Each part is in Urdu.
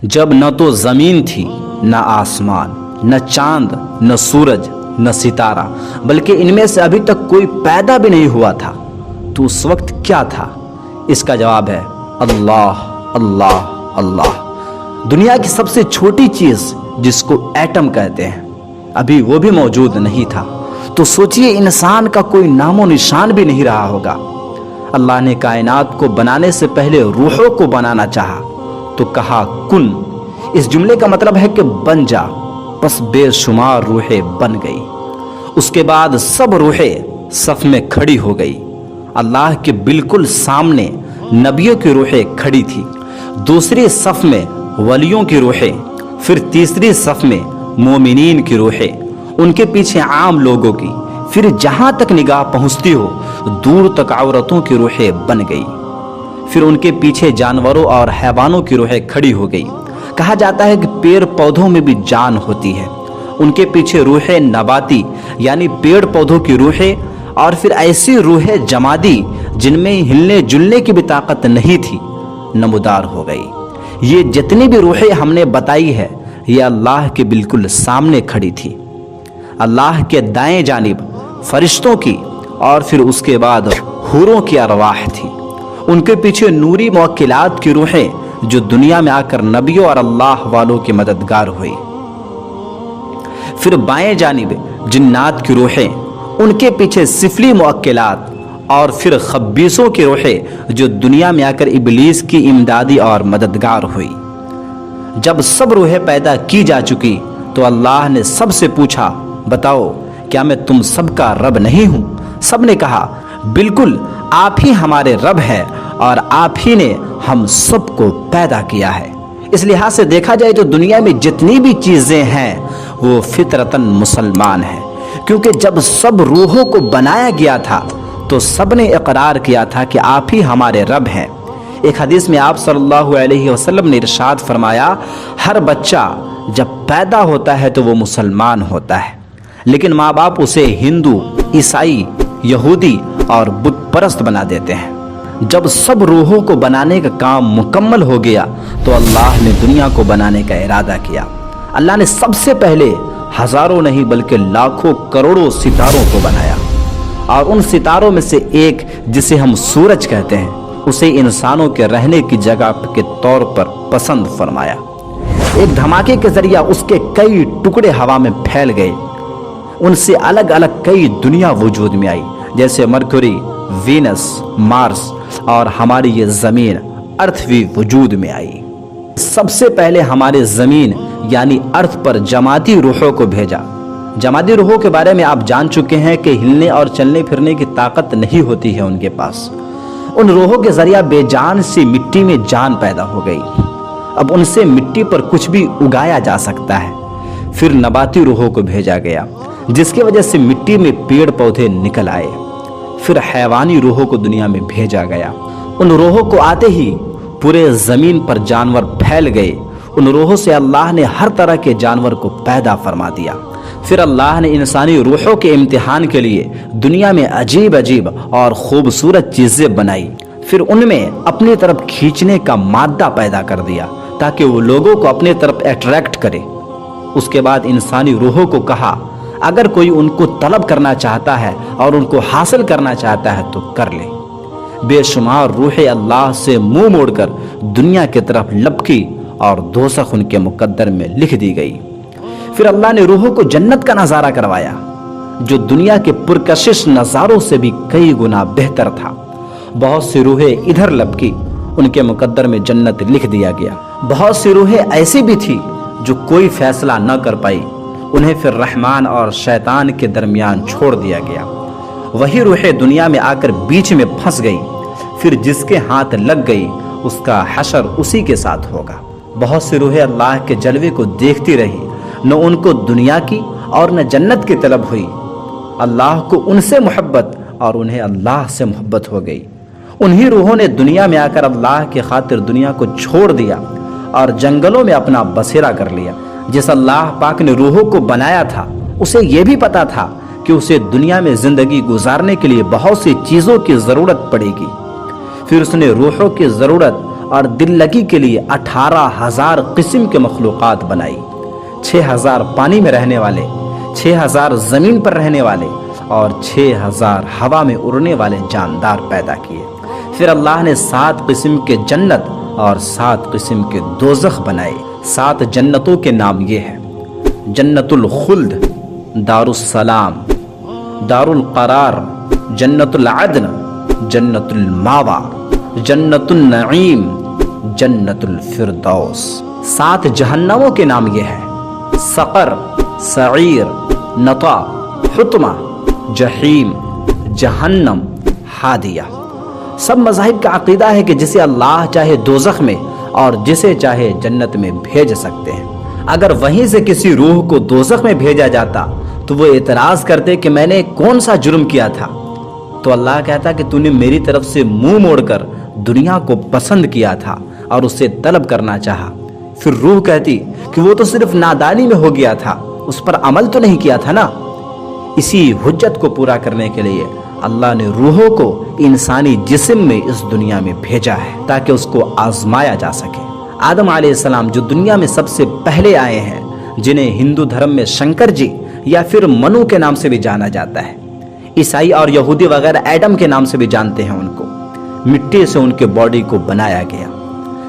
جب نہ تو زمین تھی نہ آسمان، نہ چاند نہ سورج نہ ستارہ، بلکہ ان میں سے ابھی تک کوئی پیدا بھی نہیں ہوا تھا، تو اس وقت کیا تھا؟ اس کا جواب ہے اللہ اللہ اللہ۔ دنیا کی سب سے چھوٹی چیز جس کو ایٹم کہتے ہیں ابھی وہ بھی موجود نہیں تھا، تو سوچئے انسان کا کوئی نام و نشان بھی نہیں رہا ہوگا۔ اللہ نے کائنات کو بنانے سے پہلے روحوں کو بنانا چاہا تو کہا کن۔ اس جملے کا مطلب ہے کہ بن جا، بس بے شمار روحیں بن گئی۔ اس کے بعد سب روحیں صف میں کھڑی ہو گئی۔ اللہ کے بالکل سامنے نبیوں کی روحیں کھڑی تھی، دوسری صف میں ولیوں کی روحیں، پھر تیسری صف میں مومنین کی روحیں، ان کے پیچھے عام لوگوں کی، پھر جہاں تک نگاہ پہنچتی ہو دور تک عورتوں کی روحیں بن گئی، پھر ان کے پیچھے جانوروں اور حیوانوں کی روحیں کھڑی ہو گئی۔ کہا جاتا ہے کہ پیڑ پودوں میں بھی جان ہوتی ہے، ان کے پیچھے روحیں نباتی یعنی پیڑ پودوں کی روحیں، اور پھر ایسی روحیں جمادی جن میں ہلنے جلنے کی بھی طاقت نہیں تھی نمودار ہو گئی۔ یہ جتنی بھی روحیں ہم نے بتائی ہے یہ اللہ کے بالکل سامنے کھڑی تھی۔ اللہ کے دائیں جانب فرشتوں کی اور پھر اس کے بعد حوروں کی ارواح تھی، ان کے پیچھے نوری موکلات کی روحیں جو دنیا میں آ کر نبیوں اور اللہ والوں کی مددگار ہوئی۔ پھر بائیں جانب جنات کی روحیں، ان کے پیچھے سفلی موکلات، اور پھر خبیثوں کی روحیں جو دنیا میں آ کر ابلیس کی امدادی اور مددگار ہوئی۔ جب سب روحیں پیدا کی جا چکی تو اللہ نے سب سے پوچھا بتاؤ کیا میں تم سب کا رب نہیں ہوں؟ سب نے کہا بالکل آپ ہی ہمارے رب ہیں اور آپ ہی نے ہم سب کو پیدا کیا ہے۔ اس لحاظ سے دیکھا جائے تو دنیا میں جتنی بھی چیزیں ہیں وہ فطرتاً مسلمان ہیں، کیونکہ جب سب روحوں کو بنایا گیا تھا تو سب نے اقرار کیا تھا کہ آپ ہی ہمارے رب ہیں۔ ایک حدیث میں آپ صلی اللہ علیہ وسلم نے ارشاد فرمایا ہر بچہ جب پیدا ہوتا ہے تو وہ مسلمان ہوتا ہے، لیکن ماں باپ اسے ہندو، عیسائی، یہودی اور بت پرست بنا دیتے ہیں۔ جب سب روحوں کو بنانے کا کام مکمل ہو گیا تو اللہ نے دنیا کو بنانے کا ارادہ کیا۔ اللہ نے سب سے پہلے ہزاروں نہیں بلکہ لاکھوں کروڑوں ستاروں کو بنایا، اور ان ستاروں میں سے ایک جسے ہم سورج کہتے ہیں اسے انسانوں کے رہنے کی جگہ کے طور پر پسند فرمایا۔ ایک دھماکے کے ذریعہ اس کے کئی ٹکڑے ہوا میں پھیل گئے، ان سے الگ الگ کئی دنیا وجود میں آئی، جیسے مرکوری، وینس، مارس اور ہماری یہ زمین ارتھ بھی وجود میں آئی۔ سب سے پہلے ہمارے زمین یعنی ارتھ پر جمادی روحوں کو بھیجا۔ جمادی روحوں کے بارے میں آپ جان چکے ہیں کہ ہلنے اور چلنے پھرنے کی طاقت نہیں ہوتی ہے ان کے پاس۔ ان روحوں کے ذریعہ بے جان سی مٹی میں جان پیدا ہو گئی، اب ان سے مٹی پر کچھ بھی اگایا جا سکتا ہے۔ پھر نباتی روحوں کو بھیجا گیا جس کی وجہ سے مٹی میں پیڑ پودے نکل آئے۔ پھر حیوانی روحوں کو دنیا میں بھیجا گیا، ان روحوں کو آتے ہی پورے زمین پر جانور پھیل گئے، ان روحوں سے اللہ نے ہر طرح کے جانور کو پیدا فرما دیا۔ پھر اللہ نے انسانی روحوں کے امتحان کے لیے دنیا میں عجیب عجیب اور خوبصورت چیزیں بنائی، پھر ان میں اپنی طرف کھینچنے کا مادہ پیدا کر دیا تاکہ وہ لوگوں کو اپنے طرف اٹریکٹ کرے۔ اس کے بعد انسانی روحوں کو کہا اگر کوئی ان کو طلب کرنا چاہتا ہے اور ان کو حاصل کرنا چاہتا ہے تو کر لے۔ بے شمار روحیں اللہ سے منہ موڑ کر دنیا کی طرف لپکی اور دوزخ ان کے مقدر میں لکھ دی گئی۔ پھر اللہ نے روحوں کو جنت کا نظارہ کروایا جو دنیا کے پرکشش نظاروں سے بھی کئی گنا بہتر تھا۔ بہت سی روحیں ادھر لپکی، ان کے مقدر میں جنت لکھ دیا گیا۔ بہت سی روحیں ایسی بھی تھی جو کوئی فیصلہ نہ کر پائی، انہیں پھر رحمان اور شیطان کے درمیان چھوڑ دیا گیا۔ وہی روحیں دنیا میں آ کر بیچ میں پھنس گئی، پھر جس کے ہاتھ لگ گئی اس کا حشر اسی کے ساتھ ہوگا۔ بہت سی روحیں اللہ کے جلوے کو دیکھتی رہی، نہ ان کو دنیا کی اور نہ جنت کی طلب ہوئی۔ اللہ کو ان سے محبت اور انہیں اللہ سے محبت ہو گئی۔ انہی روحوں نے دنیا میں آ کر اللہ کی خاطر دنیا کو چھوڑ دیا اور جنگلوں میں اپنا بسیرا کر لیا۔ جس اللہ پاک نے روحوں کو بنایا تھا اسے یہ بھی پتا تھا کہ اسے دنیا میں زندگی گزارنے کے لیے بہت سی چیزوں کی ضرورت پڑے گی، پھر اس نے روحوں کی ضرورت اور دل لگی کے لیے 18,000 قسم کے مخلوقات بنائی، 6,000 پانی میں رہنے والے، 6,000 زمین پر رہنے والے اور 6,000 ہوا میں اڑنے والے جاندار پیدا کیے۔ پھر اللہ نے 7 قسم کے جنت اور 7 قسم کے دوزخ بنائے۔ 7 جنتوں کے نام یہ ہیں: جنت الخلد، دار السلام، دار القرار، جنت العدن، جنت الماوا، جنت النعیم، جنت الفردوس۔ 7 جہنموں کے نام یہ ہیں: سقر، سعیر، نطا، حطمہ، جحیم، جہنم، حادیہ۔ سب مذاہب کا عقیدہ ہے کہ جسے اللہ چاہے دوزخ میں اور جسے چاہے جنت میں بھیج سکتے ہیں۔ اگر وہیں سے کسی روح کو دوزخ میں بھیجا جاتا تو وہ اعتراض کرتے کہ میں نے کون سا جرم کیا تھا، تو اللہ کہتا کہ تو نے میری طرف سے منہ موڑ کر دنیا کو پسند کیا تھا اور اسے طلب کرنا چاہا۔ پھر روح کہتی کہ وہ تو صرف نادانی میں ہو گیا تھا، اس پر عمل تو نہیں کیا تھا نا۔ اسی حجت کو پورا کرنے کے لیے اللہ نے روحوں کو انسانی جسم میں اس دنیا میں بھیجا ہے تاکہ اس کو آزمایا جا سکے۔ آدم علیہ السلام جو دنیا میں سب سے پہلے آئے ہیں، جنہیں ہندو دھرم میں شنکر جی یا پھر منو کے نام سے بھی جانا جاتا ہے، عیسائی اور یہودی وغیرہ ایڈم کے نام سے بھی جانتے ہیں ان کو، مٹی سے ان کے باڈی کو بنایا گیا۔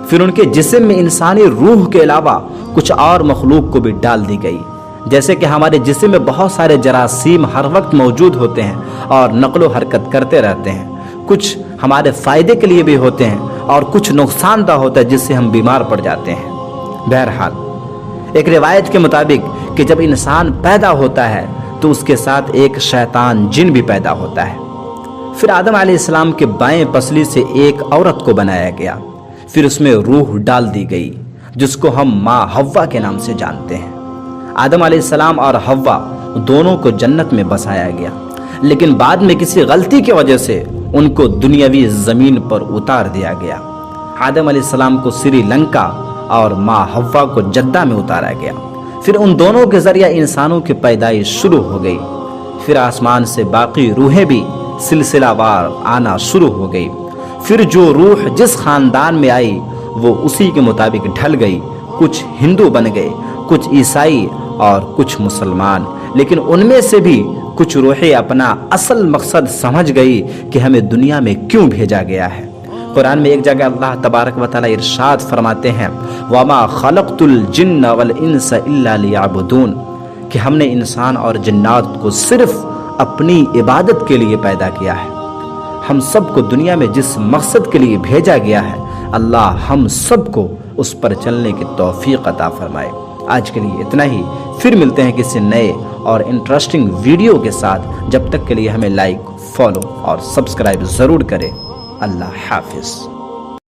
پھر ان کے جسم میں انسانی روح کے علاوہ کچھ اور مخلوق کو بھی ڈال دی گئی، جیسے کہ ہمارے جسم میں بہت سارے جراثیم ہر وقت موجود ہوتے ہیں اور نقل و حرکت کرتے رہتے ہیں، کچھ ہمارے فائدے کے لیے بھی ہوتے ہیں اور کچھ نقصان دہ ہوتا ہے جس سے ہم بیمار پڑ جاتے ہیں۔ بہرحال ایک روایت کے مطابق کہ جب انسان پیدا ہوتا ہے تو اس کے ساتھ ایک شیطان جن بھی پیدا ہوتا ہے۔ پھر آدم علیہ السلام کے بائیں پسلی سے ایک عورت کو بنایا گیا، پھر اس میں روح ڈال دی گئی جس کو ہم ماں حوا کے نام سے جانتے ہیں۔ آدم علیہ السلام اور حوا دونوں کو جنت میں بسایا گیا، لیکن بعد میں کسی غلطی کی وجہ سے ان کو دنیاوی زمین پر اتار دیا گیا۔ آدم علیہ السلام کو سری لنکا اور ماں حوا کو جدہ میں اتارا گیا۔ پھر ان دونوں کے ذریعہ انسانوں کی پیدائش شروع ہو گئی۔ پھر آسمان سے باقی روحیں بھی سلسلہ وار آنا شروع ہو گئی۔ پھر جو روح جس خاندان میں آئی وہ اسی کے مطابق ڈھل گئی، کچھ ہندو بن گئے، کچھ عیسائی اور کچھ مسلمان، لیکن ان میں سے بھی کچھ روحیں اپنا اصل مقصد سمجھ گئی کہ ہمیں دنیا میں کیوں بھیجا گیا ہے۔ قرآن میں ایک جگہ اللہ تبارک و تعالی ارشاد فرماتے ہیں وَمَا خَلَقْتُ الْجِنَّ وَالْإِنسَ إِلَّا لِيَعْبُدُونَ، کہ ہم نے انسان اور جنات کو صرف اپنی عبادت کے لیے پیدا کیا ہے۔ ہم سب کو دنیا میں جس مقصد کے لیے بھیجا گیا ہے، اللہ ہم سب کو اس پر چلنے کی توفیق عطا فرمائے۔ آج کے لیے اتنا ہی، پھر ملتے ہیں کسی نئے اور انٹرسٹنگ ویڈیو کے ساتھ۔ جب تک کے لیے ہمیں لائک، فالو اور سبسکرائب ضرور کریں۔ اللہ حافظ۔